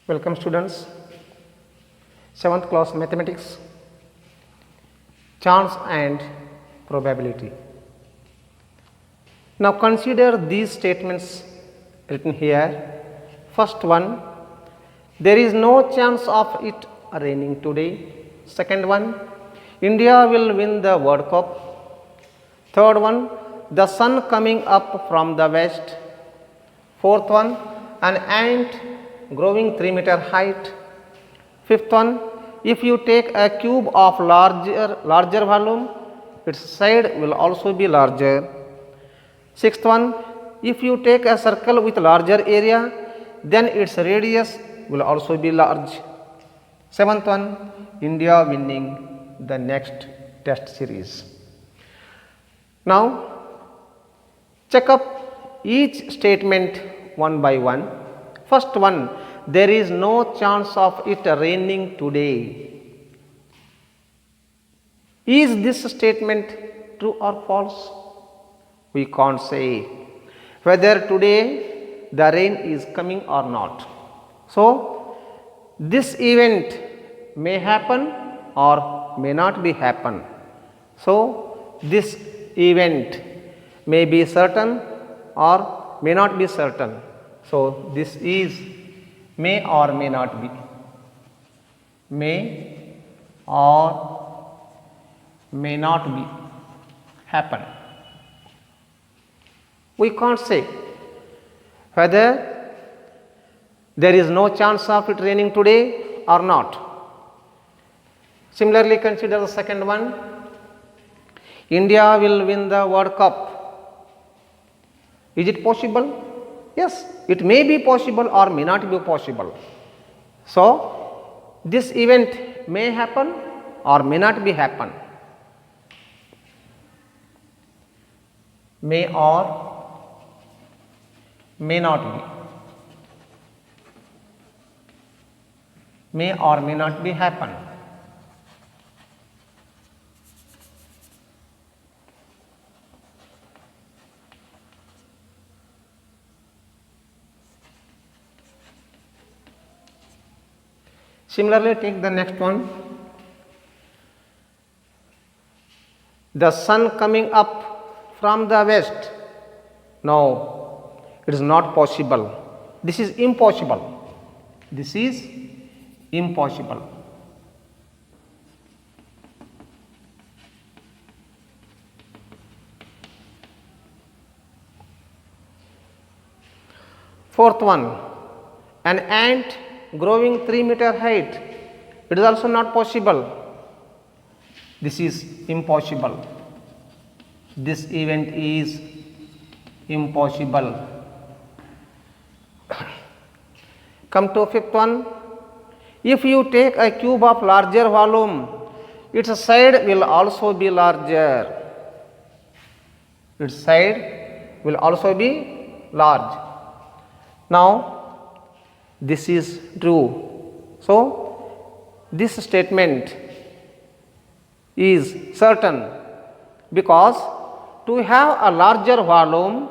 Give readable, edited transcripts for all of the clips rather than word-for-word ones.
Welcome students, 7th class mathematics, chance and probability. Now consider these statements written here. First one, there is no chance of it raining today. Second one, India will win the World Cup. Third one, the sun coming up from the west. Fourth one, an ant growing 3-meter height. Fifth one, if you take a cube of larger volume, its side will also be larger. Sixth one, if you take a circle with larger area, then its radius will also be large. Seventh one, India winning the next test series. Now check up each statement one by one. First one, there is no chance of it raining today. Is this statement true or false? We can't say whether today the rain is coming or not. So this event may happen or may not be happen. So this event may be certain or may not be certain. So this is may or may not be. May or may not be happen. We can't say whether there is no chance of it raining today or not. Similarly, consider the second one. India will win the World Cup. Is it possible? Yes, it may be possible or may not be possible. So this event may happen or may not be happen. May or may not be. May or may not be happen. Similarly, take the next one. The sun coming up from the west. No, it is not possible. This is impossible. This is impossible. Fourth one, an ant growing 3-meter height. It is also not possible. This is impossible. This event is impossible. Come to fifth one. If you take a cube of larger volume, its side will also be larger. Its side will also be large. Now this is true. So this statement is certain because to have a larger volume,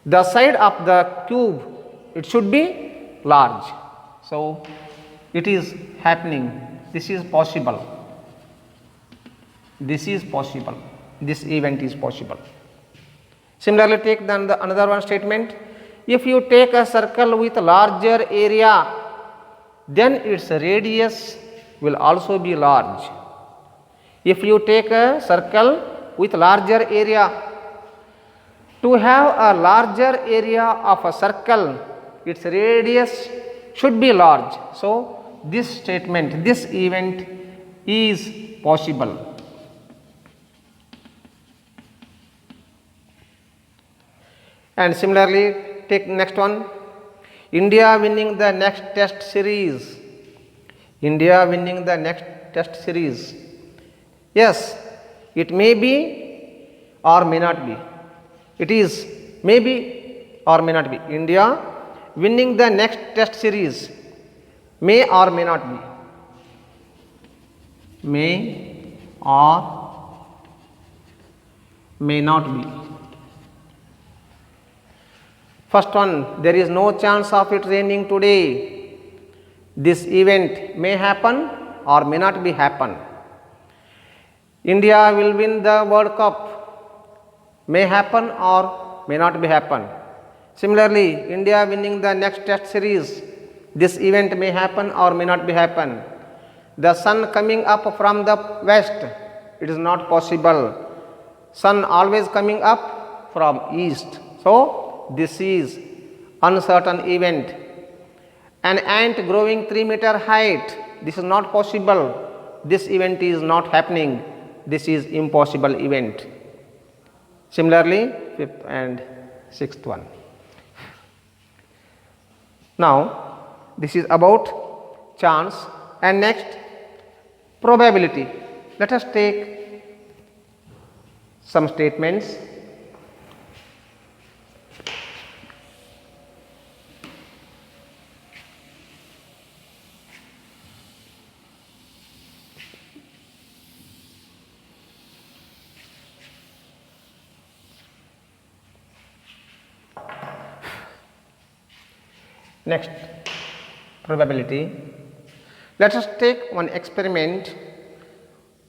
the side of the cube it should be large. So it is happening. This is possible. This is possible. This event is possible. Similarly, take another one statement. If you take a circle with larger area, then its radius will also be large. If you take a circle with larger area, to have a larger area of a circle, its radius should be large. So this statement, this event is possible. And similarly, take next one. India winning the next test series. India winning the next test series. Yes, it may be or may not be. It is maybe or may not be. India winning the next test series. May or may not be. May or may not be. First one, there is no chance of it raining today. This event may happen or may not be happen. India will win the World Cup, may happen or may not be happen. Similarly, India winning the next test series, this event may happen or may not be happen. The sun coming up from the west, it is not possible. Sun always coming up from east. So, this is uncertain event. An ant growing 3-meter height, this is not possible. This event is not happening. This is impossible event. Similarly, fifth and sixth one. Now, this is about chance, and next probability. Let us take some statements. Next, probability. Let us take one experiment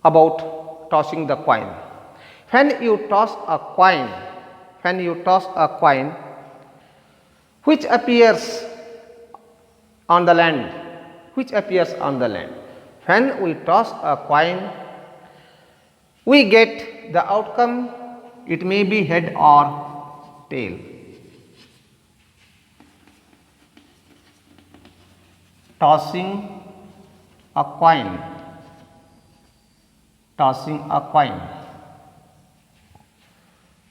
about tossing the coin. When you toss a coin, which appears on the land? Which appears on the land? When we toss a coin, we get the outcome. It may be head or tail. Tossing a coin.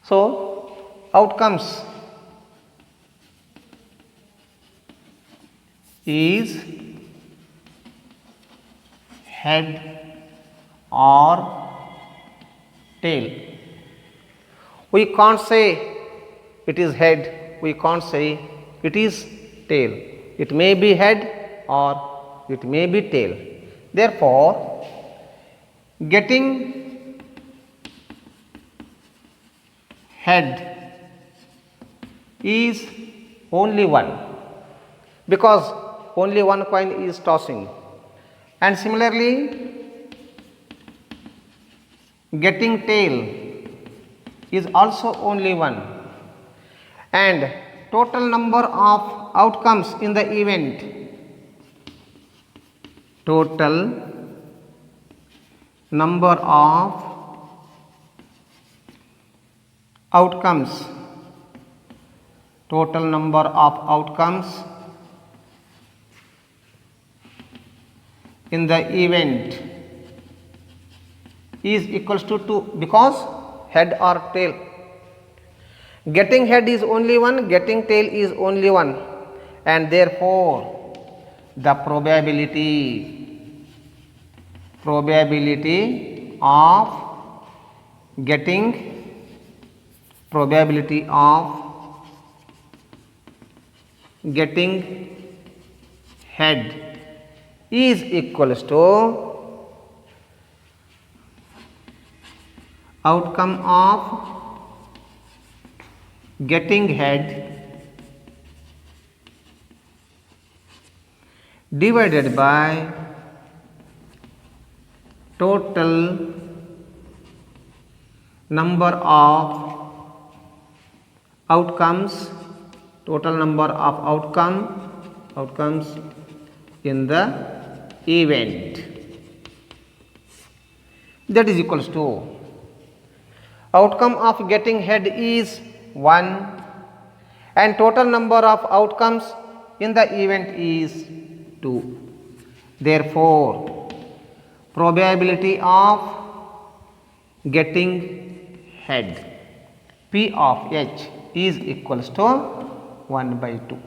So, outcomes is head or tail. We can't say it is head, we can't say it is tail. It may be head or it may be tail. Therefore, getting head is only one, because only one coin is tossing, and similarly getting tail is also only one, and total number of outcomes in the event, total number of outcomes, in the event is equals to 2, because head or tail. Getting head is only one, getting tail is only one, and therefore the probability of getting head is equals to outcome of getting head divided by total number of outcomes in the event, that is equals to outcome of getting head is 1 and total number of outcomes in the event is 2. Therefore, probability of getting head P of H is equals to 1 by 2.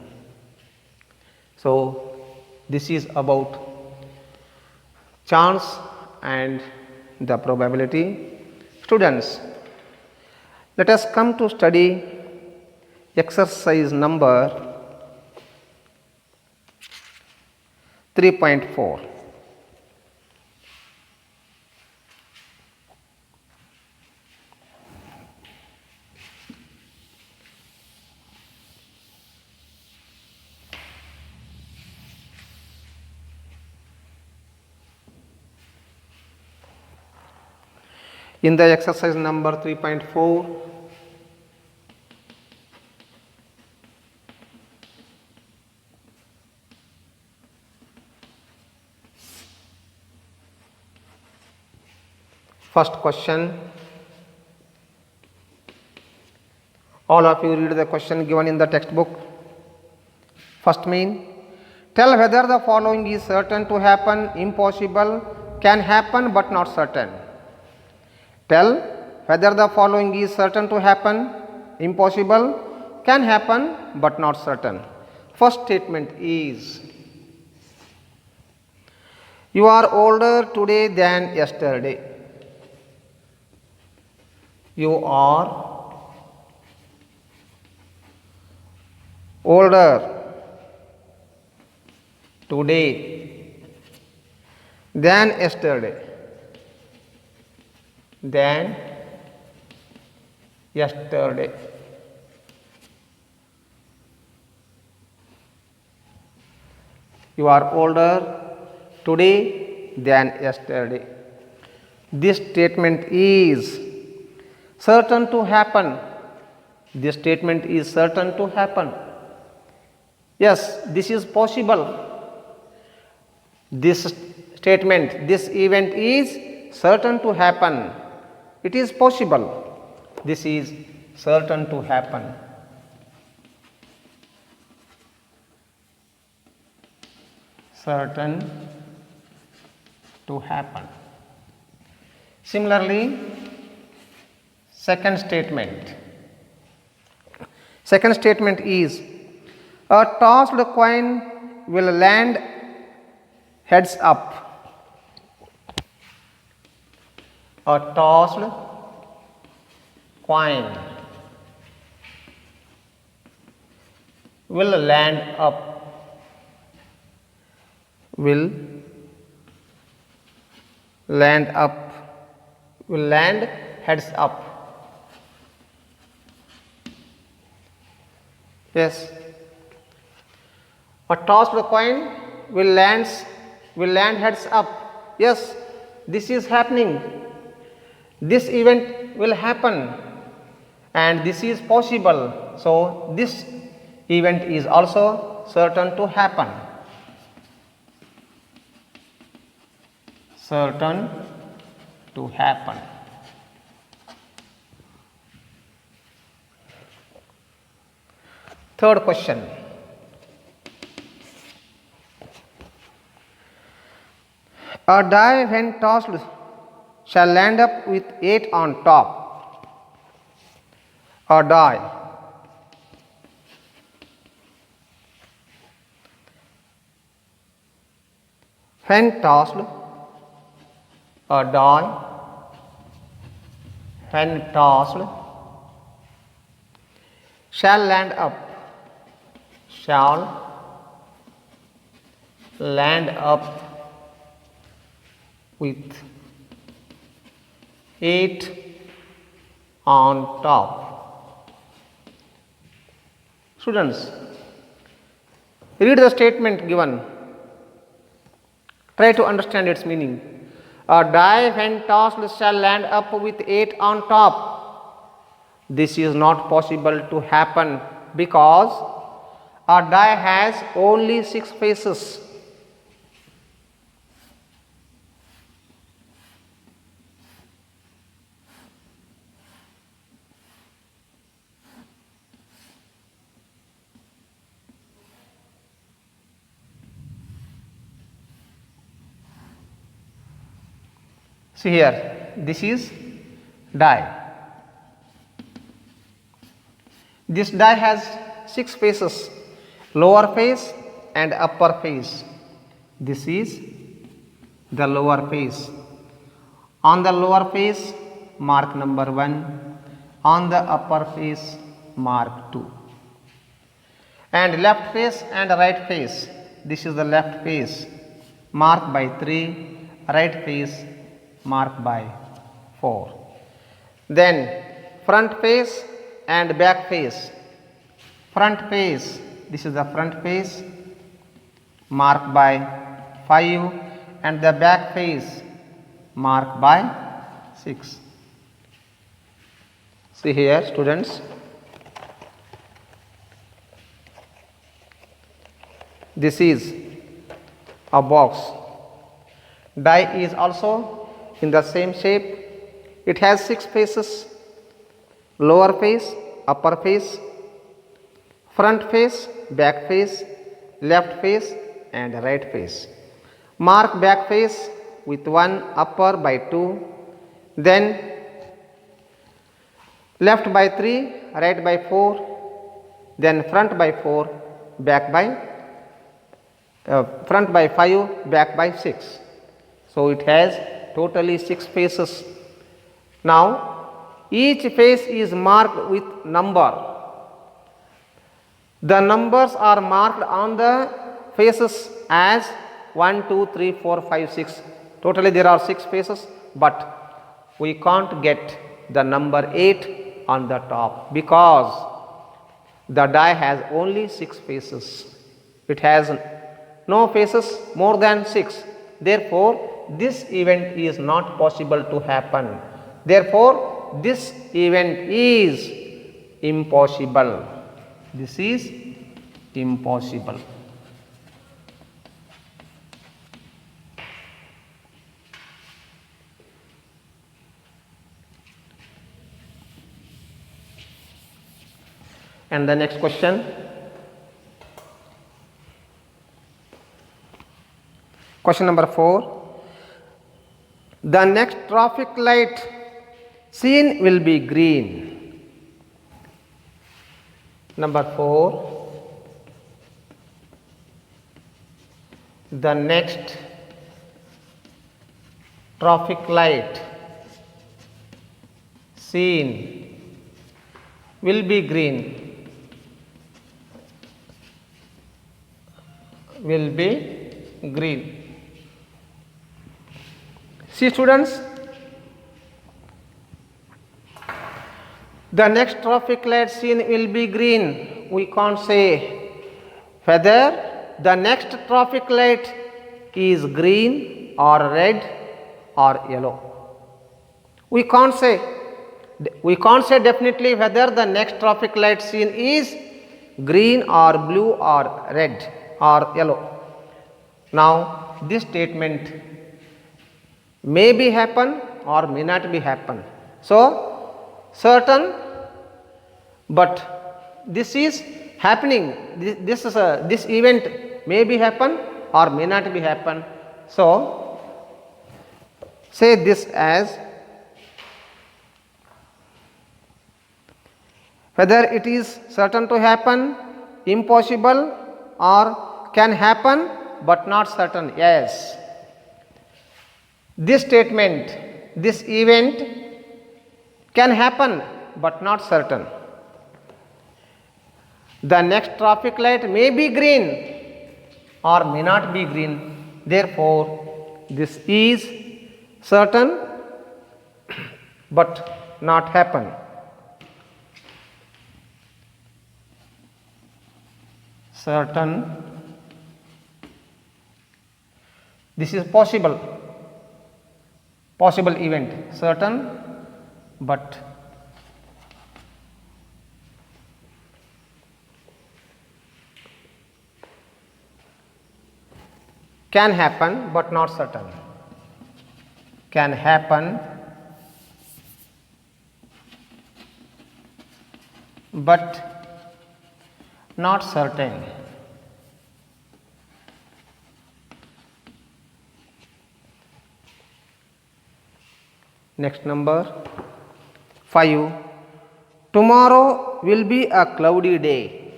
So, this is about chance and the probability. Students, let us come to study exercise number 3.4. In the exercise number 3.4, first question, all of you read the question given in the textbook. First mean, tell whether the following is certain to happen, impossible, can happen but not certain. Tell whether the following is certain to happen, impossible, can happen but not certain. First statement is, you are older today than yesterday. You are older today than yesterday. Than yesterday. You are older today than yesterday. This statement is certain to happen. This statement is certain to happen. Yes, this is possible. This statement, this event is certain to happen. It is possible. This is certain to happen. Certain to happen. Similarly, second statement. Second statement is, a tossed coin will land heads up. A tossed coin will land up. Will land up. Will land heads up. Yes. A tossed coin will land heads up. Yes, this is happening. This event will happen and this is possible. So, this event is also certain to happen. Certain to happen. Third question. A die when tossed shall land up with 8 on top. A die when tossed, a die when tossed shall land up, shall land up with 8 on top. Students, read the statement given. Try to understand its meaning. A die when tossed shall land up with 8 on top. This is not possible to happen because a die has only 6 faces. See here, this is die. This die has 6 faces, lower face and upper face. This is the lower face. On the lower face, mark number 1. On the upper face, mark 2. And left face and right face. This is the left face, mark by 3. Right face, mark by 4. Then front face and back face. Front face, this is the front face, marked by 5, and the back face marked by 6. See here students, this is a box. Die is also in the same shape. It has 6 faces: lower face, upper face, front face, back face, left face and right face. Mark back face with 1, upper by 2, then left by 3, right by 4, then front by 4, back by front by 5, back by 6. So it has totally 6 faces. Now each face is marked with number. The numbers are marked on the faces as 1, 2, 3, 4, 5, 6. Totally there are 6 faces, but we can't get the number 8 on the top because the die has only 6 faces. It has no faces more than 6. Therefore, this event is not possible to happen. Therefore, this event is impossible. This is impossible. And the next question. Question number 4. The next traffic light seen will be green. Number 4. The next traffic light seen will be green. Will be green. See students, the next traffic light seen will be green. We can't say whether the next traffic light is green or red or yellow. We can't say definitely whether the next traffic light seen is green or blue or red or yellow. Now this statement may be happen or may not be happen. So certain, but this is happening. This event may be happen or may not be happen. So say this as whether it is certain to happen, impossible or can happen but not certain. Yes. This statement, this event can happen but not certain. The next traffic light may be green or may not be green. Therefore, this is certain but not happen. Certain, this is possible event, certain but can happen but not certain. Can happen but not certain. Next number 5. Tomorrow will be a cloudy day.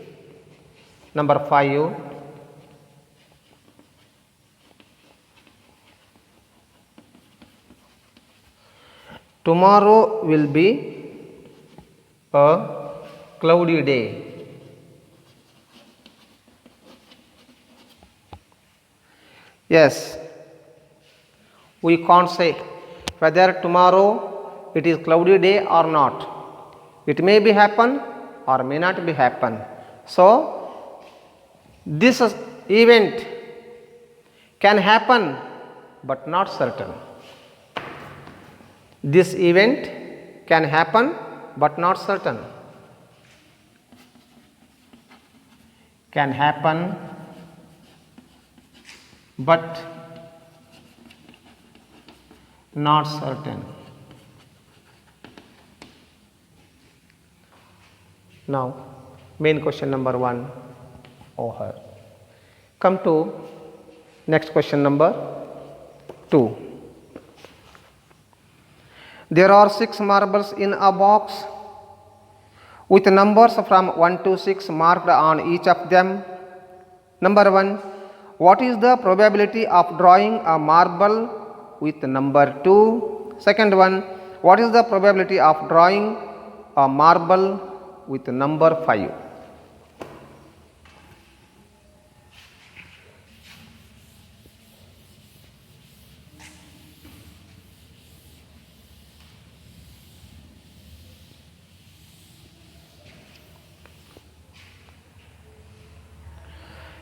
Number 5. Tomorrow will be a cloudy day. Yes, we can't say whether tomorrow it is cloudy day or not. It may be happen or may not be happen. So this event can happen but not certain. This event can happen but not certain. Can happen but not certain. Now, main question number 1 over. Come to next question number 2. There are 6 marbles in a box with numbers from 1 to 6 marked on each of them. Number 1. What is the probability of drawing a marble with number 2? Second one. What is the probability of drawing a marble with number 5?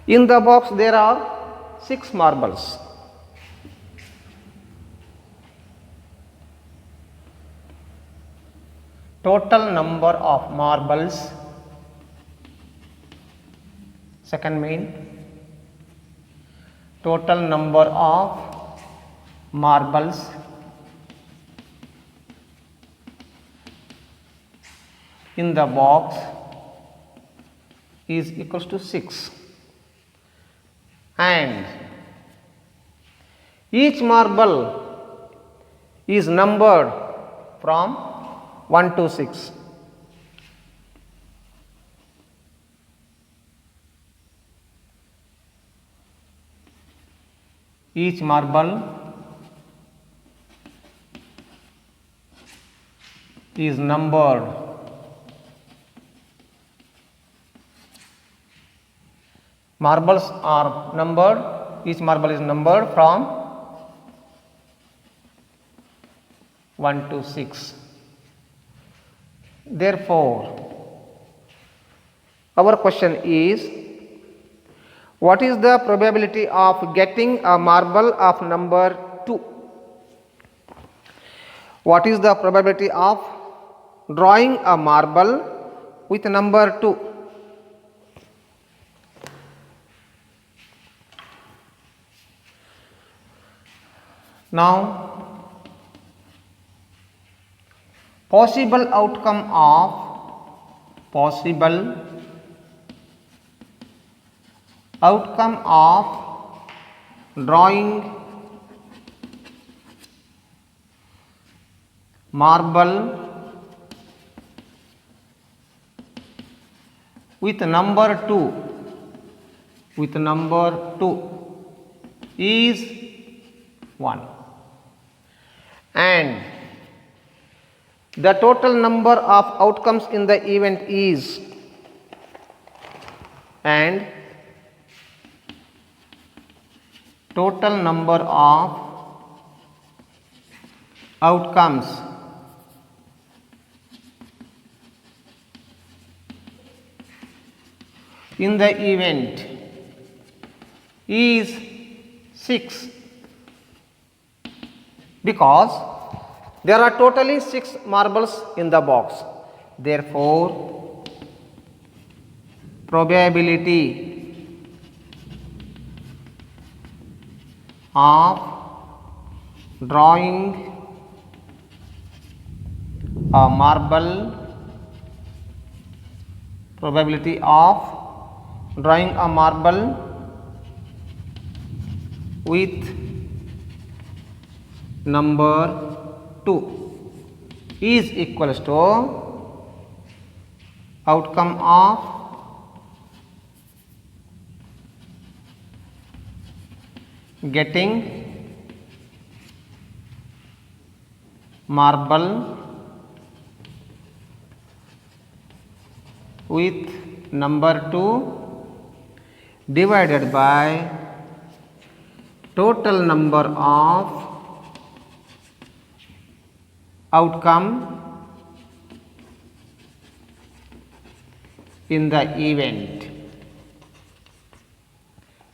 In the box there are 6 marbles. Total number of marbles, second main, total number of marbles in the box is equals to 6, and each marble is numbered from 1 to 6. Each marble is numbered marbles are numbered, each marble is numbered from 1 to 6. Therefore, our question is, what is the probability of getting a marble of number 2? What is the probability of drawing a marble with number 2? Now, possible outcome of drawing marble with number 2 is 1, and the total number of outcomes in the event is, and total number of outcomes in the event is 6, because there are totally 6 marbles in the box. Therefore, probability of drawing a marble with number 2 is equals to outcome of getting marble with number 2 divided by total number of outcome in the event,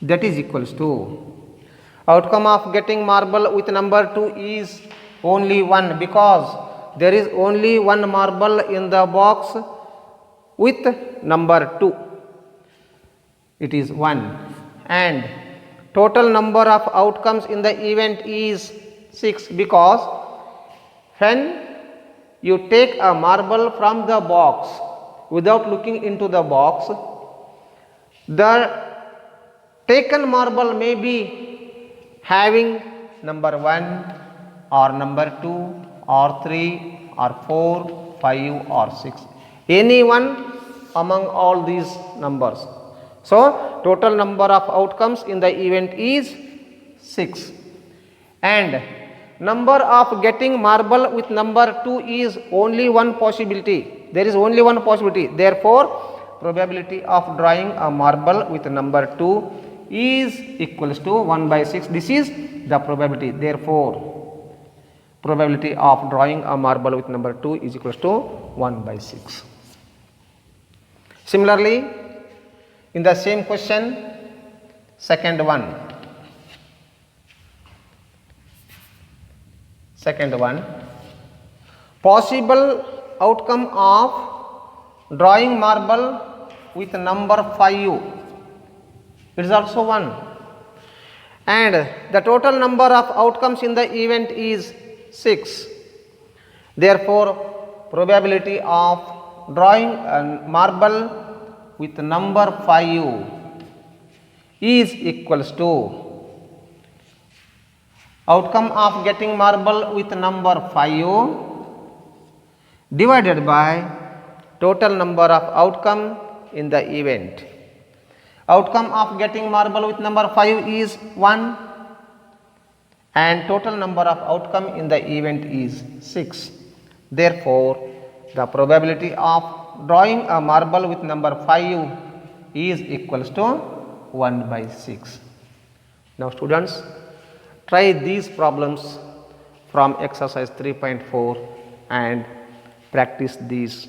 that is equals to outcome of getting marble with number 2 is only 1, because there is only one marble in the box with number 2. It is 1. And total number of outcomes in the event is 6, because when you take a marble from the box without looking into the box, the taken marble may be having number 1 or number 2 or 3 or 4, 5 or 6, any one among all these numbers. So, total number of outcomes in the event is 6, and number of getting marble with number 2 is only one possibility. There is only one possibility. Therefore, probability of drawing a marble with number 2 is equals to 1 by 6. This is the probability. Therefore, probability of drawing a marble with number 2 is equals to 1 by 6. Similarly, in the same question, second one, possible outcome of drawing marble with number 5, it is also 1, and the total number of outcomes in the event is 6. Therefore, probability of drawing a marble with number 5 is equals to outcome of getting marble with number 5 divided by total number of outcome in the event. Outcome of getting marble with number 5 is 1 and total number of outcome in the event is 6. Therefore, the probability of drawing a marble with number 5 is equals to 1 by 6. Now students, try these problems from exercise 3.4 and practice these